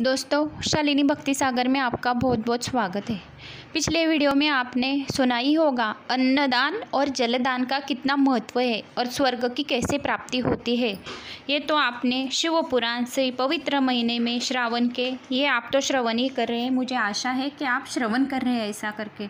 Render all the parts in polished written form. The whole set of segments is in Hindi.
दोस्तों, शालिनी भक्ति सागर में आपका बहुत बहुत स्वागत है। पिछले वीडियो में आपने सुना ही होगा अन्नदान और जलदान का कितना महत्व है और स्वर्ग की कैसे प्राप्ति होती है। ये तो आपने शिव पुराण से पवित्र महीने में श्रावण के, ये आप तो श्रवण ही कर रहे हैं, मुझे आशा है कि आप श्रवण कर रहे हैं ऐसा करके।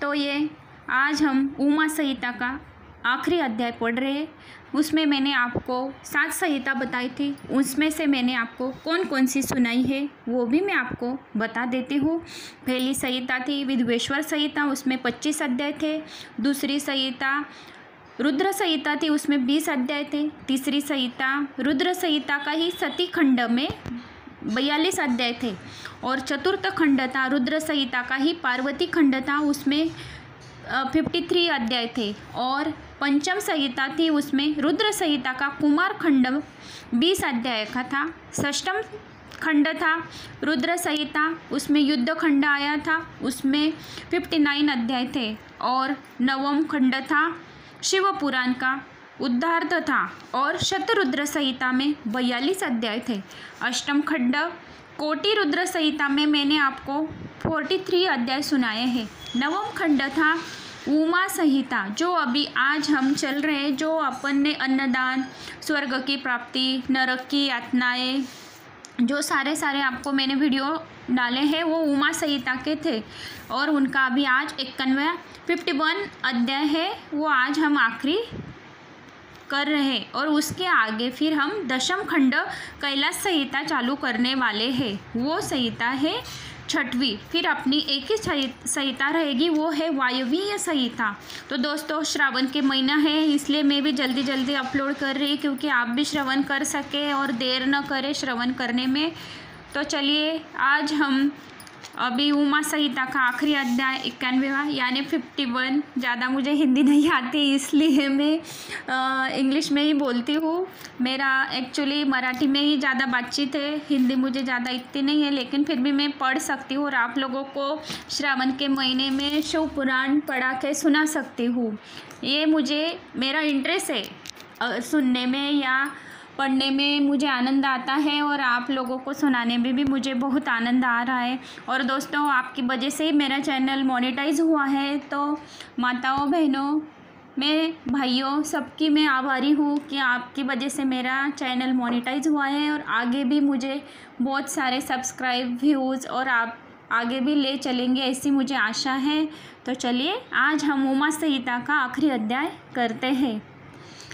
तो ये आज हम उमा संहिता का आखिरी अध्याय पढ़ रहे हैं। उसमें मैंने आपको 7 संहिता बताई थी, उसमें से मैंने आपको कौन कौन सी सुनाई है वो भी मैं आपको बता देती हूँ। पहली संहिता थी विद्वेश्वर संहिता, उसमें 25 अध्याय थे। दूसरी संहिता रुद्र संहिता थी, उसमें 20 अध्याय थे। तीसरी संहिता रुद्र संहिता का ही सती खंड में 42 अध्याय थे। और चतुर्थ खंड था रुद्र संहिता का ही पार्वती खंड था, उसमें 53 अध्याय थे। और पंचम संहिता थी, उसमें रुद्र संहिता का कुमार खंड 20 अध्याय का था। षष्ठम खंड था रुद्र संहिता, उसमें युद्ध खंड आया था, उसमें 59 अध्याय थे। और नवम खंड था शिव पुराण का उद्धार्थ था और शतरुद्र संहिता में 42 अध्याय थे। अष्टम खंड कोटि रुद्र संहिता में मैंने आपको 43 अध्याय सुनाए हैं। नवम खंड था उमा संहिता, जो अभी आज हम चल रहे हैं, जो अपन ने अन्नदान, स्वर्ग की प्राप्ति, नरक की यातनाएं, जो सारे आपको मैंने वीडियो डाले हैं वो उमा संहिता के थे। और उनका अभी आज 51 अध्याय है, वो आज हम आखिरी कर रहे हैं। और उसके आगे फिर हम दशम खंड कैलाश संहिता चालू करने वाले हैं, वो संहिता है 6वीं। फिर अपनी एक ही संहिता रहेगी, वो है वायवीय संहिता। तो दोस्तों, श्रावण के महीना है, इसलिए मैं भी जल्दी अपलोड कर रही, क्योंकि आप भी श्रवण कर सके और देर न करें श्रवण करने में। तो चलिए, आज हम अभी उमा संहिता का आखिरी अध्याय 91वां यानी 51, ज़्यादा मुझे हिंदी नहीं आती इसलिए मैं इंग्लिश में ही बोलती हूँ। मेरा एक्चुअली मराठी में ही ज़्यादा बातचीत है, हिंदी मुझे ज़्यादा इतनी नहीं है, लेकिन फिर भी मैं पढ़ सकती हूँ और आप लोगों को श्रावण के महीने में शिव पुराण पढ़ा के सुना सकती हूँ। ये मेरा इंटरेस्ट है सुनने में या पढ़ने में, मुझे आनंद आता है और आप लोगों को सुनाने में भी मुझे बहुत आनंद आ रहा है। और दोस्तों, आपकी वजह से ही मेरा चैनल मोनेटाइज हुआ है, तो माताओं, बहनों, मैं भाइयों, सबकी मैं आभारी हूँ कि आपकी वजह से मेरा चैनल मोनेटाइज हुआ है और आगे भी मुझे बहुत सारे सब्सक्राइब, व्यूज़ और आप आगे भी ले चलेंगे, ऐसी मुझे आशा है। तो चलिए, आज हम उमा संहिता का आखिरी अध्याय करते हैं।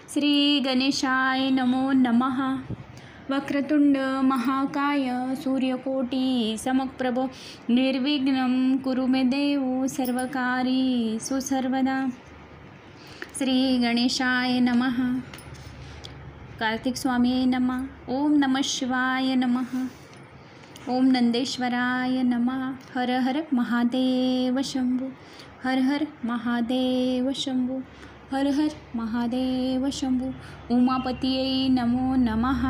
श्री गणेशाय नमो नमः। वक्रतुंड महाकाय सूर्यकोटि समप्रभ निर्विघ्नं कुरु मे देव सर्वकार्येषु सर्वदा। श्री गणेशाय नमः। कार्तिक स्वामी नमः। ओम नमः शिवाय नमः। ओम नंदेश्वराय नमः। हर हर महादेव शंभु। हर हर महादेव शंभु। हर हर महादेव शंभु। उमापतिये नमो नमः।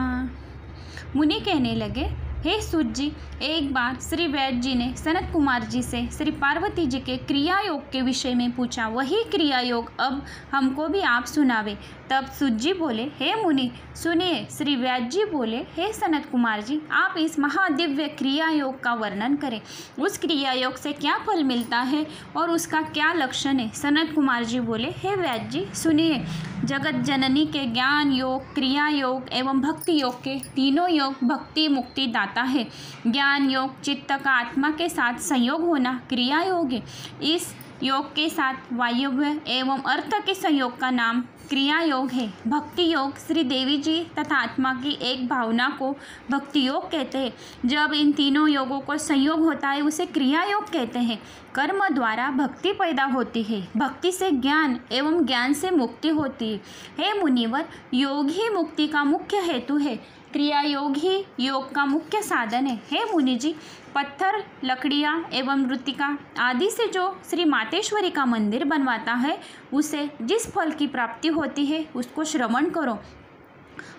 मुनि कहने लगे, हे सूत जी, एक बार श्री वैद्य जी ने सनत कुमार जी से श्री पार्वती जी के क्रिया योग के विषय में पूछा। वही क्रिया योग अब हमको भी आप सुनावे। तब सूत जी बोले, हे मुनि सुनिए। श्री वैद्य जी बोले, हे सनत कुमार जी, आप इस महादिव्य क्रिया योग का वर्णन करें। उस क्रिया योग से क्या फल मिलता है और उसका क्या लक्षण है। सनत कुमार जी बोले, हे वैद्य जी सुनिए। जगत जननी के ज्ञान योग, क्रिया योग एवं भक्ति योग के तीनों योग भक्ति मुक्ति दाता है। ज्ञान योग चित्त का आत्मा के साथ संयोग होना क्रिया योग है। इस योग के साथ वायव्य एवं अर्थ के संयोग का नाम क्रिया योग है। भक्ति योग श्री देवी जी तथा आत्मा की एक भावना को भक्ति योग कहते हैं। जब इन तीनों योगों को संयोग होता है उसे क्रिया योग कहते हैं। कर्म द्वारा भक्ति पैदा होती है, भक्ति से ज्ञान एवं ज्ञान से मुक्ति होती है। हे मुनिवर, योग ही मुक्ति का मुख्य हेतु है, क्रिया योग ही योग का मुख्य साधन है। हे मुनि जी, पत्थर, लकड़ियाँ एवं मृतिका आदि से जो श्री मातेश्वरी का मंदिर बनवाता है, उसे जिस फल की प्राप्ति होती है उसको श्रवण करो।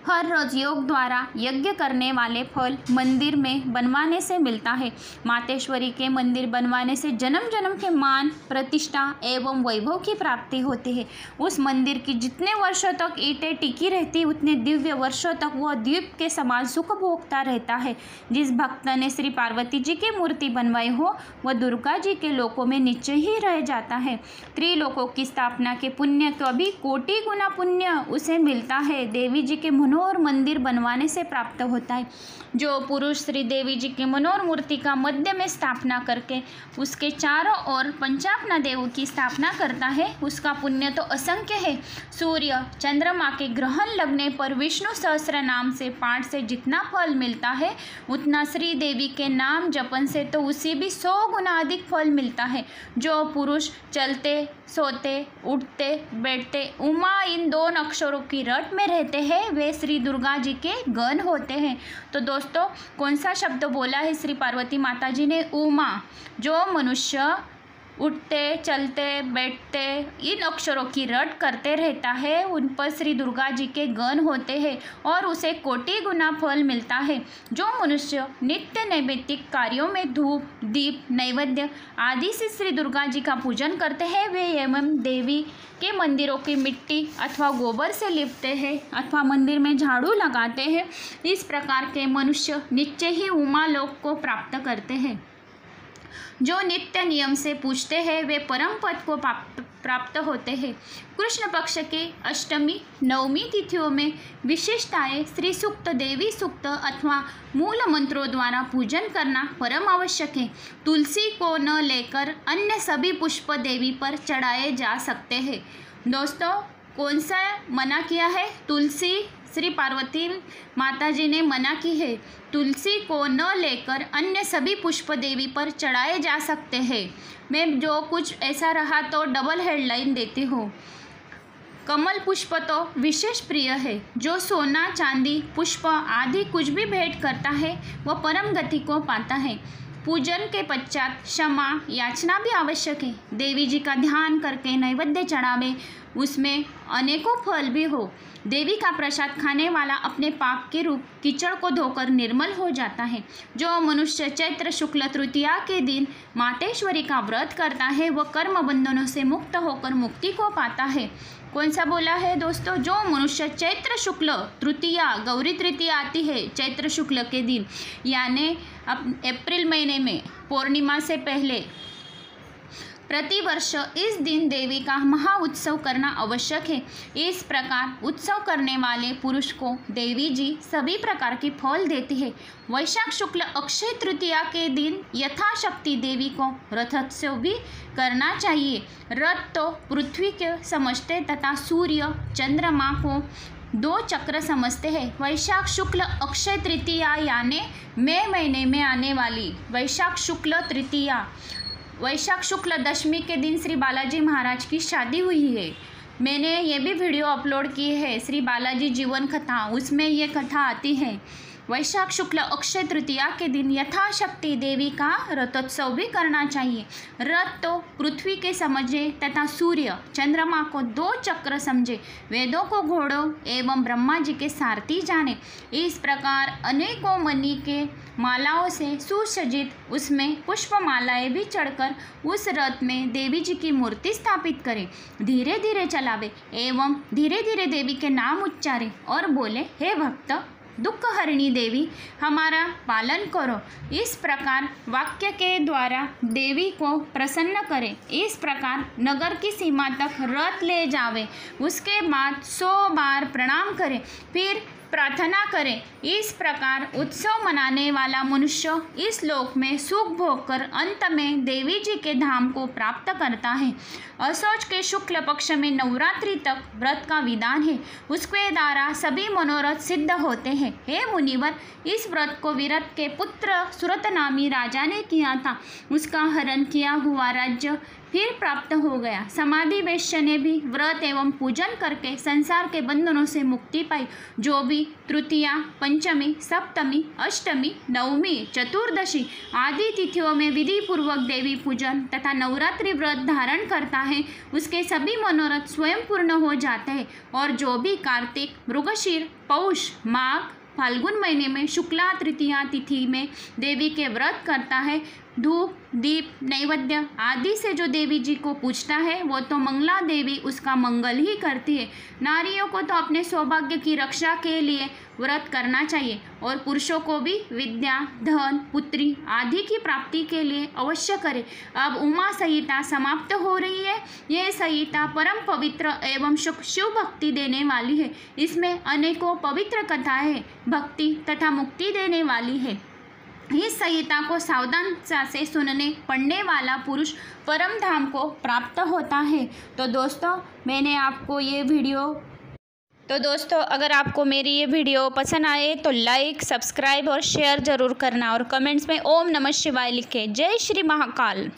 हर रोज योग द्वारा यज्ञ करने वाले फल मंदिर में बनवाने से मिलता है। मातेश्वरी के मंदिर बनवाने से जन्म जन्म के मान, प्रतिष्ठा एवं वैभव की प्राप्ति होती है। उस मंदिर की जितने वर्षों तक ईंटें टिकी रहती उतने दिव्य वर्षों तक वह द्वीप के समान सुख भोगता रहता है। जिस भक्त ने श्री पार्वती जी की मूर्ति बनवाई हो वह दुर्गा जी के लोकों में नीचे ही रह जाता है। त्रिलोकों की स्थापना के पुण्य को भी कोटि गुना पुण्य उसे मिलता है। देवी जी के मनोहर मंदिर बनवाने से प्राप्त होता है। जो पुरुष श्री देवी जी की मनोहर मूर्ति का मध्य में स्थापना करके उसके चारों ओर पंचापना देव की स्थापना करता है उसका पुण्य तो असंख्य है। सूर्य चंद्रमा के ग्रहण लगने पर विष्णु सहस्त्र नाम से पाठ से जितना फल मिलता है उतना श्री देवी के नाम जपन से तो उसे भी 100 गुना अधिक फल मिलता है। जो पुरुष चलते सोते उठते बैठते उमा इन 2 अक्षरों की रट में रहते हैं वे श्री दुर्गा जी के गण होते हैं। तो दोस्तों कौन सा शब्द बोला है श्री पार्वती माता जी ने? उमा। जो मनुष्य उठते चलते बैठते इन अक्षरों की रट करते रहता है उन पर श्री दुर्गा जी के गण होते हैं और उसे कोटि गुना फल मिलता है। जो मनुष्य नित्य नैमित्तिक कार्यों में धूप दीप नैवेद्य आदि से श्री दुर्गा जी का पूजन करते हैं वे एवं देवी के मंदिरों की मिट्टी अथवा गोबर से लिपते हैं अथवा मंदिर में झाड़ू लगाते हैं, इस प्रकार के मनुष्य निश्चय ही उमा लोक को प्राप्त करते हैं। जो नित्य नियम से पूजते हैं वे परम पद को प्राप्त होते हैं। कृष्ण पक्ष के अष्टमी नवमी तिथियों में विशेषताएं श्री सूक्त देवी सूक्त अथवा मूल मंत्रों द्वारा पूजन करना परम आवश्यक है। तुलसी को न लेकर अन्य सभी पुष्प देवी पर चढ़ाए जा सकते हैं। दोस्तों कौन सा मना किया है? तुलसी श्री पार्वती माता जी ने मना की है। तुलसी को न लेकर अन्य सभी पुष्प देवी पर चढ़ाए जा सकते हैं। मैं जो कुछ ऐसा रहा तो डबल हेडलाइन देती हूँ। कमल पुष्प तो विशेष प्रिय है। जो सोना चांदी पुष्प आदि कुछ भी भेंट करता है वह परम गति को पाता है। पूजन के पश्चात क्षमा याचना भी आवश्यक है। देवी जी का ध्यान करके नैवेद्य चढ़ावे उसमें अनेकों फल भी हो। देवी का प्रसाद खाने वाला अपने पाप के रूप कीचड़ को धोकर निर्मल हो जाता है। जो मनुष्य चैत्र शुक्ल तृतीया के दिन मातेश्वरी का व्रत करता है वह कर्म बंधनों से मुक्त होकर मुक्ति को पाता है। कौन सा बोला है दोस्तों? जो मनुष्य चैत्र शुक्ल तृतीया गौरी तृतीया आती है चैत्र शुक्ल के दिन यानी अब अप्रैल महीने में पूर्णिमा से पहले प्रतिवर्ष इस दिन देवी का महा उत्सव करना आवश्यक है। इस प्रकार उत्सव करने वाले पुरुष को देवी जी सभी प्रकार के फल देती है। वैशाख शुक्ल अक्षय तृतीया के दिन यथाशक्ति देवी को रथोत्सव भी करना चाहिए। रथ तो पृथ्वी के समझते तथा सूर्य चंद्रमा को 2 चक्र समझते हैं। वैशाख शुक्ल अक्षय तृतीया यानी मई महीने में आने वाली वैशाख शुक्ल तृतीया वैशाख शुक्ल दशमी के दिन श्री बालाजी महाराज की शादी हुई है। मैंने ये भी वीडियो अपलोड की है श्री बालाजी जीवन कथा, उसमें ये कथा आती है। वैशाख शुक्ल अक्षय तृतीया के दिन यथाशक्ति देवी का रथोत्सव भी करना चाहिए। रथ तो पृथ्वी के समझे तथा सूर्य चंद्रमा को 2 चक्र समझे, वेदों को घोड़ों एवं ब्रह्मा जी के सारथी जाने। इस प्रकार अनेकों मणि के मालाओं से सुसज्जित उसमें पुष्प मालाएं भी चढ़कर उस रथ में देवी जी की मूर्ति स्थापित करें। धीरे धीरे चलावे एवं धीरे धीरे देवी के नाम उच्चारे और बोले, हे भक्त दुख हरिणी देवी हमारा पालन करो। इस प्रकार वाक्य के द्वारा देवी को प्रसन्न करें। इस प्रकार नगर की सीमा तक रथ ले जावे। उसके बाद 100 बार प्रणाम करें, फिर प्रार्थना करें। इस प्रकार उत्सव मनाने वाला मनुष्य इस लोक में सुख भोग कर अंत में देवी जी के धाम को प्राप्त करता है। असोज के शुक्ल पक्ष में नवरात्रि तक व्रत का विधान है। उसके द्वारा सभी मनोरथ सिद्ध होते हैं। हे मुनिवर, इस व्रत को विरत के पुत्र सुरत नामी राजा ने किया था। उसका हरण किया हुआ राज्य फिर प्राप्त हो गया। समाधि वैश्य ने भी व्रत एवं पूजन करके संसार के बंधनों से मुक्ति पाई। जो भी द्वितीया, तृतीया, पंचमी, सप्तमी, अष्टमी, नवमी, चतुर्दशी आदि तिथियों में विधि पूर्वक देवी पूजन तथा नवरात्रि व्रत धारण करता है, उसके सभी मनोरथ स्वयं पूर्ण हो जाते हैं। और जो भी कार्तिक, मृगशीर, पौष, माघ, फाल्गुन महीने में शुक्ला तृतीया तिथि में देवी के व्रत करता है, धूप, दीप, नैवेद्य आदि से जो देवी जी को पूजता है, वो तो मंगला देवी उसका मंगल ही करती है। नारियों को तो अपने सौभाग्य की रक्षा के लिए व्रत करना चाहिए और पुरुषों को भी विद्या, धन, पुत्री आदि की प्राप्ति के लिए अवश्य करें। अब उमा संहिता समाप्त हो रही है। यह संहिता परम पवित्र एवं शिव भक्ति देने वाली है। इसमें अनेकों पवित्र कथाएं हैं, भक्ति तथा मुक्ति देने वाली है। इस संहिता को सावधानता से सुनने पढ़ने वाला पुरुष परम धाम को प्राप्त होता है। तो दोस्तों अगर आपको मेरी ये वीडियो पसंद आए तो लाइक, सब्सक्राइब और शेयर ज़रूर करना और कमेंट्स में ओम नमः शिवाय लिखें। जय श्री महाकाल।